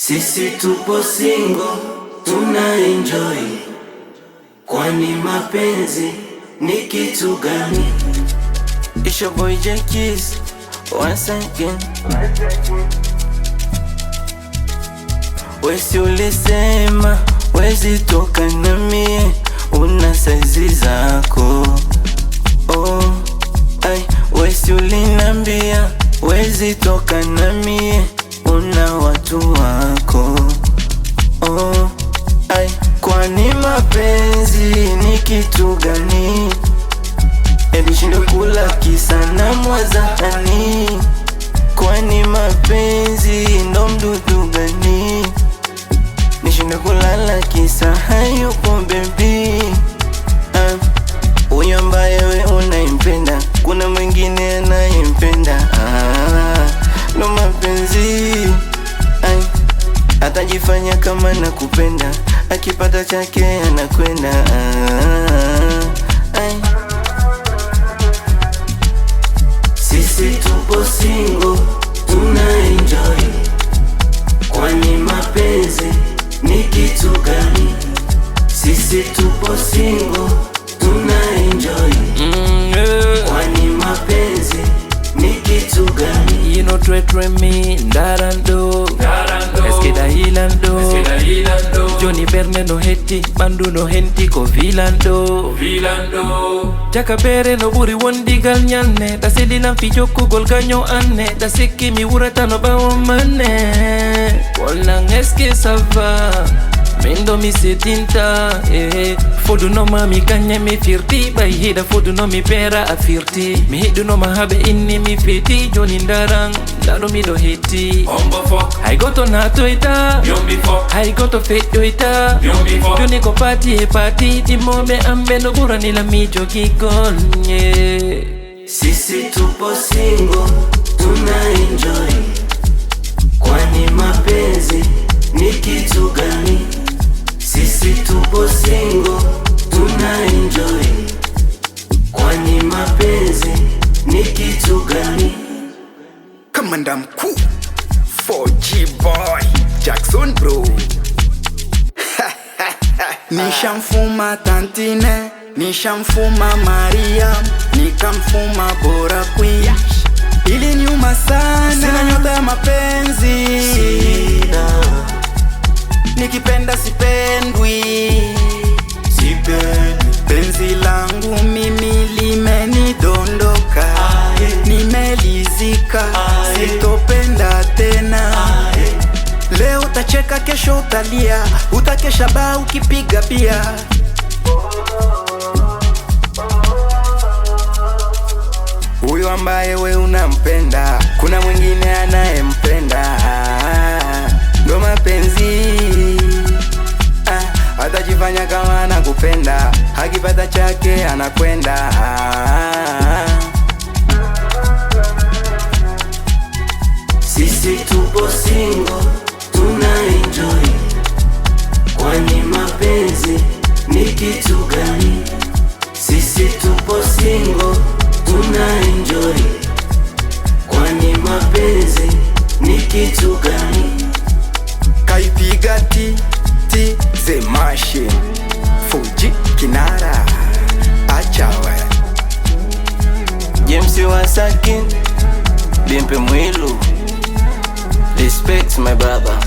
Sisi tupo single, tuna enjoy. Kwani mapenzi ni kitu gani? It's your boy J-Keys, once again. Wesi ulisema, wezi toka na mie, una saizi zako. Oh, ay, wesi ulinambia, wezi toka na mie, una watu wako. Oh, ay, kwani mapenzi ni kitu gani? Ebi shindo kula kisa na mwazani. Kwani mapenzi ndo mdudu gani? Nishindo kulala kisa hayupo baby. Uyo ambaye we unaimpenda, kuna mwingine anayempenda. Ndo mapenzi. Atajifanya kama nakupenda, akipata chake anakwenda. Sisi tupo single, tuna enjoy. Kwani mapenzi ni kitu gani? Sisi tupo single, tuna enjoy. Kwani mapenzi ni kitu gani? You know twe me ndarando Eskeda hilando Johnny Berne no heti Bandu no henti ko vilando Jaka bere no buri wondi gal nyane Da sedi lan fijo kugol ganyo ane Da seki mi urata no bawo mane Walang eske sava Mendo mi sedinta, Fodu no ma mi kanya mi firti Bai hida fodu no mi pera a firti Mi hidu no ma habe inni mi feti Joni ndarang, daro mi do hiti I goto na toita I goto fet doita Joni ko party e party Di mobe ambe no bura nila mi jogi gol Sisi tupo single, tuna enjoy. Kwani mapenzi ni kitu gani? Sisi tupo single, tuna enjoy. Kwani mapenzi ni kitu gani? Kamanda mkuu 4G boy Jackson bro. Nishamfuma Tantine, nishamfuma Mariam, nikamfuma Bora Queen. Ili nyuma sana, sina nyota ya mapenzi. Nikipenda sipendwi. Penzi langu mimi limenidondoka. Nimelizika, sitopenda tena. Leo utacheka, kesho utalia. Utakesha ba ukipiga bia. Huyo ambaye we unampenda, kuna mwingine anayempenda. Ndo mapenzi. Atajifanya kama anakupenda, akipata chake anakwenda. Sisi tupo single, tuna enjoy. Kwani mapenzi ni kitu gani? Sisi tupo single, tuna enjoy. Kwani mapenzi ni kitu gani? Kaipiga ti ze machine 4G kinara. Achawe James Wasakin, Bimpe Mwilu. Respect my brother.